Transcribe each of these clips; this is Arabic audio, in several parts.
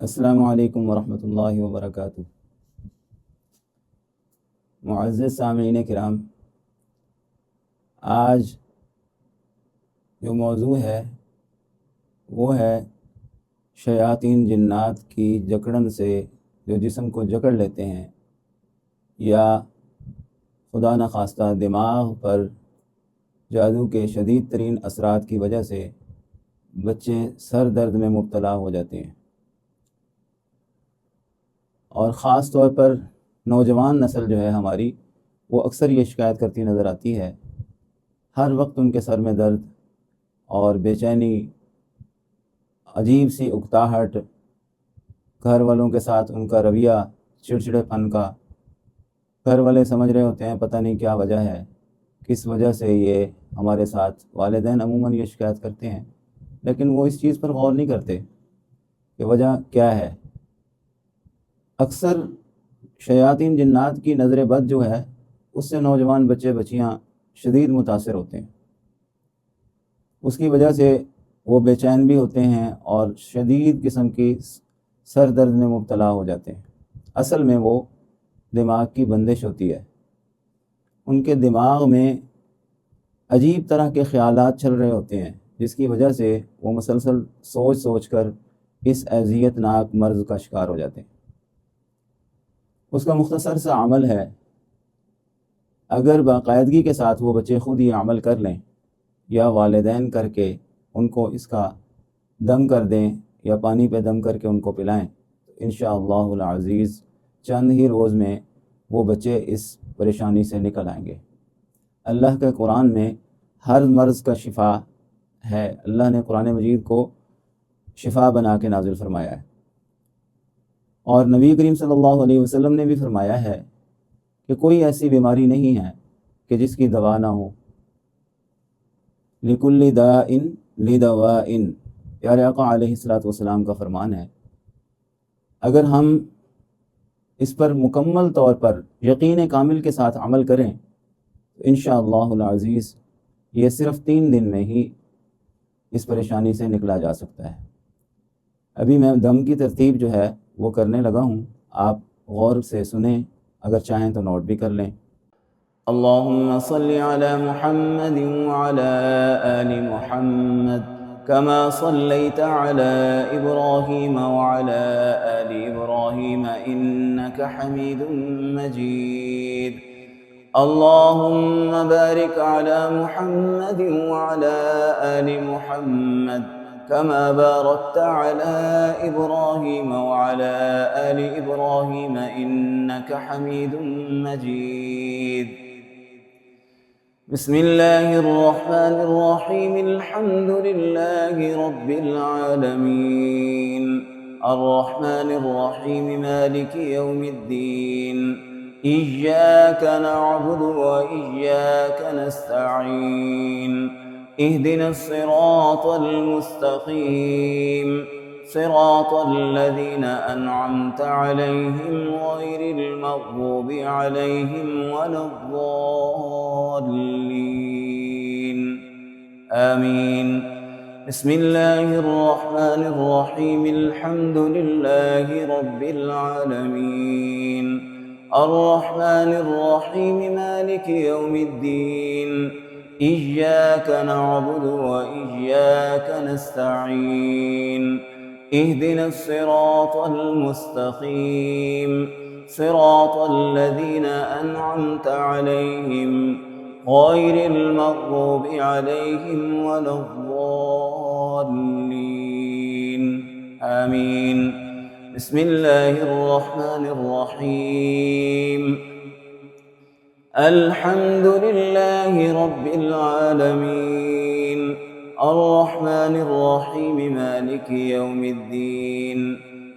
السلام علیکم ورحمۃ اللہ وبرکاتہ۔ معزز سامعین کرام، آج جو موضوع ہے وہ ہے شیاطین جنات کی جکڑن سے جو جسم کو جکڑ لیتے ہیں، یا خدا نخواستہ دماغ پر جادو کے شدید ترین اثرات کی وجہ سے بچے سر درد میں مبتلا ہو جاتے ہیں، اور خاص طور پر نوجوان نسل جو ہے ہماری، وہ اکثر یہ شکایت کرتی نظر آتی ہے۔ ہر وقت ان کے سر میں درد اور بے چینی، عجیب سی اکتاہٹ، گھر والوں کے ساتھ ان کا رویہ چڑچڑے پن کا۔ گھر والے سمجھ رہے ہوتے ہیں پتہ نہیں کیا وجہ ہے، کس وجہ سے یہ ہمارے ساتھ، والدین عموماً یہ شکایت کرتے ہیں، لیکن وہ اس چیز پر غور نہیں کرتے کہ وجہ کیا ہے۔ اکثر شیاطین جنات کی نظر بد جو ہے، اس سے نوجوان بچے بچیاں شدید متاثر ہوتے ہیں۔ اس کی وجہ سے وہ بے چین بھی ہوتے ہیں اور شدید قسم کی سر درد میں مبتلا ہو جاتے ہیں۔ اصل میں وہ دماغ کی بندش ہوتی ہے، ان کے دماغ میں عجیب طرح کے خیالات چل رہے ہوتے ہیں، جس کی وجہ سے وہ مسلسل سوچ سوچ کر اس اذیت ناک مرض کا شکار ہو جاتے ہیں۔ اس کا مختصر سا عمل ہے، اگر باقاعدگی کے ساتھ وہ بچے خود یہ عمل کر لیں، یا والدین کر کے ان کو اس کا دم کر دیں یا پانی پہ دم کر کے ان کو پلائیں، تو انشاءاللہ العزیز چند ہی روز میں وہ بچے اس پریشانی سے نکل آئیں گے۔ اللہ کے قرآن میں ہر مرض کا شفا ہے، اللہ نے قرآن مجید کو شفا بنا کے نازل فرمایا ہے، اور نبی کریم صلی اللہ علیہ وسلم نے بھی فرمایا ہے کہ کوئی ایسی بیماری نہیں ہے کہ جس کی دوا نہ ہو۔ لِكُلِّ دَاءٍ لِدَوَاءٍ، پیارے آقا علیہ الصلوۃ والسلام کا فرمان ہے۔ اگر ہم اس پر مکمل طور پر یقین کامل کے ساتھ عمل کریں تو انشاءاللہ العزیز یہ صرف 3 دن میں ہی اس پریشانی سے نکلا جا سکتا ہے۔ ابھی میں دم کی ترتیب جو ہے وہ کرنے لگا ہوں، آپ غور سے سنیں، اگر چاہیں تو نوٹ بھی کر لیں۔ اللہم صل علی محمد وعلی آل محمد کما صلیت علی ابراہیم وعلی آل ابراہیم انک حمید مجید۔ اللہم بارک علی محمد وعلی آل محمد كما باركت على إبراهيم وعلى آل إبراهيم إنك حميد مجيد۔ بسم الله الرحمن الرحيم، الحمد لله رب العالمين، الرحمن الرحيم، مالك يوم الدين، إياك نعبد وإياك نستعين، اهدنا الصراط المستقيم، صراط الذين أنعمت عليهم غير المغضوب عليهم ولا الضالين، آمين۔ بسم الله الرحمن الرحيم، الحمد لله رب العالمين، الرحمن الرحيم، مالك يوم الدين، إياك نعبد وإياك نستعين، اهدنا الصراط المستقيم، صراط الذين أنعمت عليهم غير المغضوب عليهم ولا الضالين، آمين۔ بسم الله الرحمن الرحيم، الحمد لله رب العالمين، الرحمن الرحيم، مالك يوم الدين،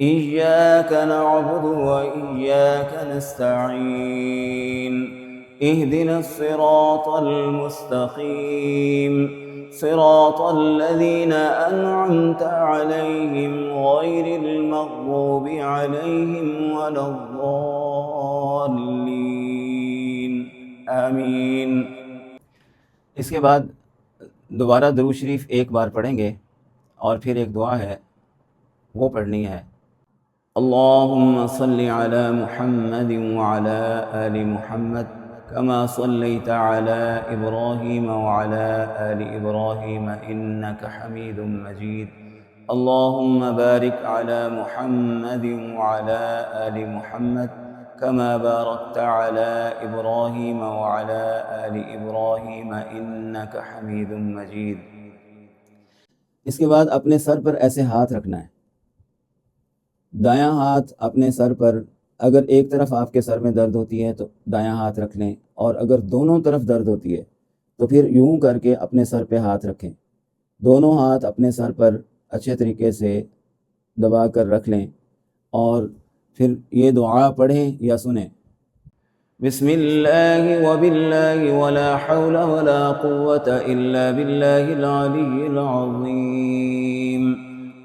إياك نعبد وإياك نستعين، اهدنا الصراط المستقيم، صراط الذين أنعمت عليهم غير المغضوب عليهم ولا الضالين، آمین۔ اس کے بعد دوبارہ درود شریف ایک بار پڑھیں گے، اور پھر ایک دعا ہے وہ پڑھنی ہے۔ अल्लाहुम्मा सल्लि अला मुहम्मदिन व अला आलि मुहम्मद कमा सल्लैत अला इब्राहीम व अला आलि इब्राहीम इन्नका हमीदुम मजीद। अल्लाहुम्मा बारिक अला मुहम्मदिन व अला आलि मुहम्मद कमा बारकत अला इब्राहीम व अला आलि इब्राहीम इन्नका हमीदुम मजीद। इसके बाद अपने सर पर ऐसे हाथ रखना है। दायां हाथ अपने सर पर, अगर एक तरफ आपके सर में दर्द होती है तो दायां हाथ रख लें, और अगर दोनों तरफ दर्द होती है तो फिर यूं करके अपने सर पे हाथ रखें। दोनों हाथ अपने सर पर अच्छे तरीके से दबा कर रख लें और फिर ये दुआ पढ़ें या सुनें। बिस्मिल्लाहि व बिल्लाहि वला हौला वला कुव्वता इल्ला बिल्लाहिल अलिय्यिल अज़ीम।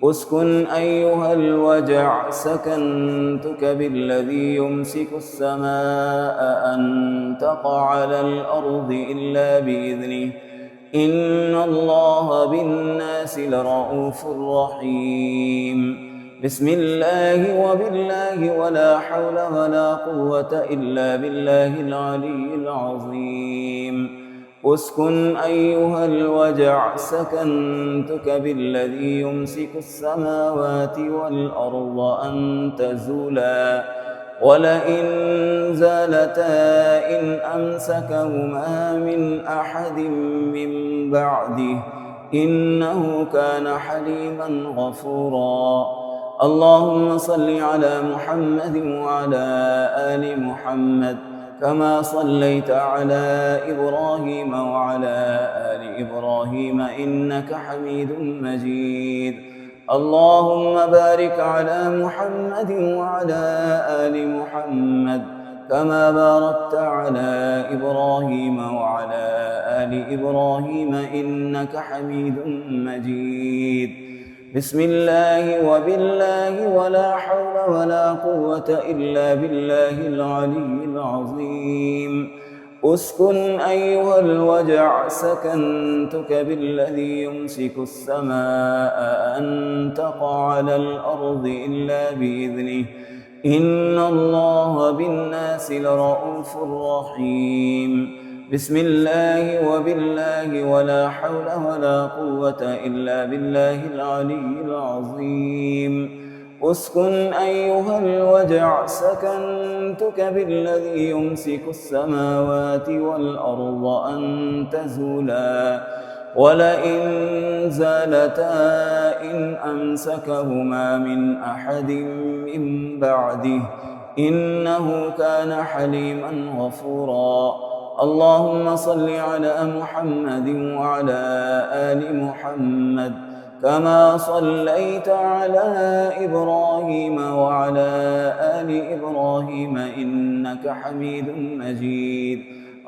उस्कुन अय्युहल वजअ सकन्तुक बिल्लज़ी युम्सिकुस्समाअ अन तक़अ अलल अर्दि इल्ला बिइज़निहि इन्नल्लाह बिन्नासि लरऊफ़ुर रहीम। बिस्मिल्लाहि व बिल्लाहि वला हौला वला कुव्वता इल्ला बिल्लाहिल अलिय्यिल अज़ीम। उस्कुन अय्युहल वजअ सकन्तुक बिल्लज़ी युम्सिकुस्समावाति वल अर्द अन तज़ूला वलइन ज़ालता इन अमसकहुमा मिन अहदिन मिन बअदिहि इन्नहु कान हलीमन गफूरा। अल्लाहुम्मा सल्लि अला मुहम्मदिन व अला आलि मुहम्मद कमा सल्लैत अला इब्राहीम व अला आलि इब्राहीम इन्नका हमीदुम मजीद। अल्लाहुम्मा बारिक अला मुहम्मदिन व अला आलि मुहम्मद कमा बारकत अला इब्राहीम व अला आलि इब्राहीम इन्नका हमीदुम मजीद। बिस्मिल्लाहि व बिल्लाहि वला हौला वला कुव्वता इल्ला बिल्लाहिल अलिय्यिल अज़ीम। उस्कुन अय्युहल वजअ सकन्तुक बिल्लज़ी युम्सिकुस्समाअ अन तक़अ अलल अर्दि इल्ला बिइज़निहि इन्नल्लाह बिन्नासि लरऊफ़ुर रहीम। बिस्मिल्लाहि व बिल्लाहि वला हौला वला कुव्वता इल्ला बिल्लाहिल अलिय्यिल अज़ीम। उस्कुन अय्युहल वजअ सकन्तुक बिल्लज़ी युम्सिकुस्समावाति वल अर्द अन तज़ूला वलइन ज़ालता इन अमसकहुमा मिन अहदिन मिन बअदिहि इन्नहु कान हलीमन गफूरा। अल्लाहुम्मा सल्लि अला मुहम्मदिन व अला आलि मुहम्मद कमा सल्लैत अला इब्राहीम व अला आलि इब्राहीम इन्नका हमीदुम मजीद।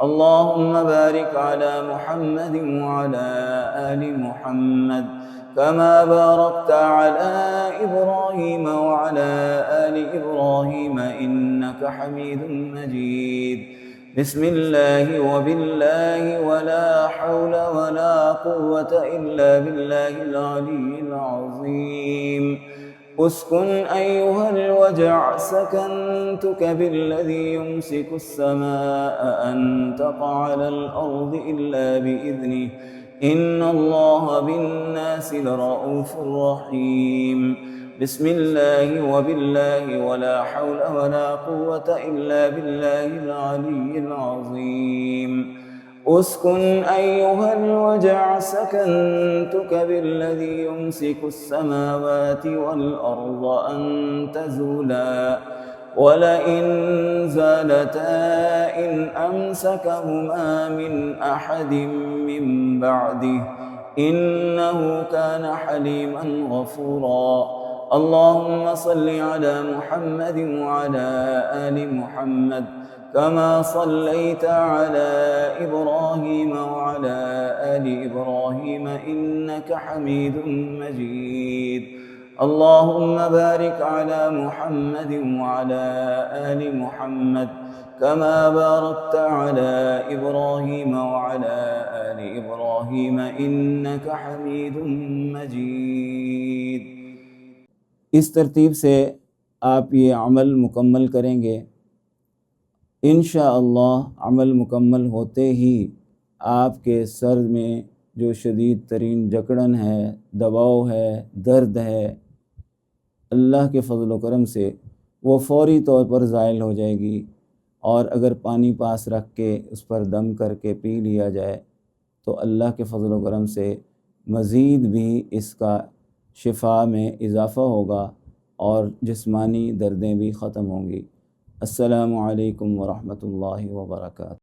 अल्लाहुम्मा बारिक अला मुहम्मदिन व अला आलि मुहम्मद कमा बारकत अला इब्राहीम व अला आलि इब्राहीम इन्नका हमीदुम मजीद। बिस्मिल्लाहि व बिल्लाहि वला हौला वला कुव्वता इल्ला बिल्लाहिल अलिय्यिल अज़ीम। उस्कुन अय्युहल वजअ सकन्तुक बिल्लज़ी युम्सिकुस्समाअ अन तक़अ अलल अर्दि इल्ला बिइज़निहि इन्नल्लाह बिन्नासि लरऊफ़ुर रहीम। बिस्मिल्लाहि व बिल्लाहि वला हौला वला कुव्वता इल्ला बिल्लाहिल अलिय्यिल अज़ीम। उस्कुन अय्युहल वजअ सकन्तुक बिल्लज़ी युम्सिकुस्समावाति वल अर्द अन तज़ूला वलइन ज़ालता इन अमसकहुमा मिन अहदिन मिन बअदिहि इन्नहु कान हलीमन गफूरा। अल्लाहुम्मा सल्लि अला मुहम्मदिन व अला आलि मुहम्मद कमा सल्लैत अला इब्राहीम व अला आलि इब्राहीम इन्नका हमीदुम मजीद। अल्लाहुम्मा बारिक अला मुहम्मदिन व अला आलि मुहम्मद कमा बारकत अला इब्राहीम व अला आलि इब्राहीम इन्नका हमीदुम मजीद। इस तरतीब से آپ یہ عمل مکمل کریں گے، انشاءاللہ عمل مکمل ہوتے ہی آپ کے سر میں جو شدید ترین جکڑن ہے، دباؤ ہے، درد ہے، اللہ کے فضل و کرم سے وہ فوری طور پر زائل ہو جائے گی، اور اگر پانی پاس رکھ کے اس پر دم کر کے پی لیا جائے تو اللہ کے فضل و کرم سے مزید بھی اس کا شفا میں اضافہ ہوگا اور جسمانی دردیں بھی ختم ہوں گی۔ السلام علیکم ورحمۃ اللہ وبرکاتہ۔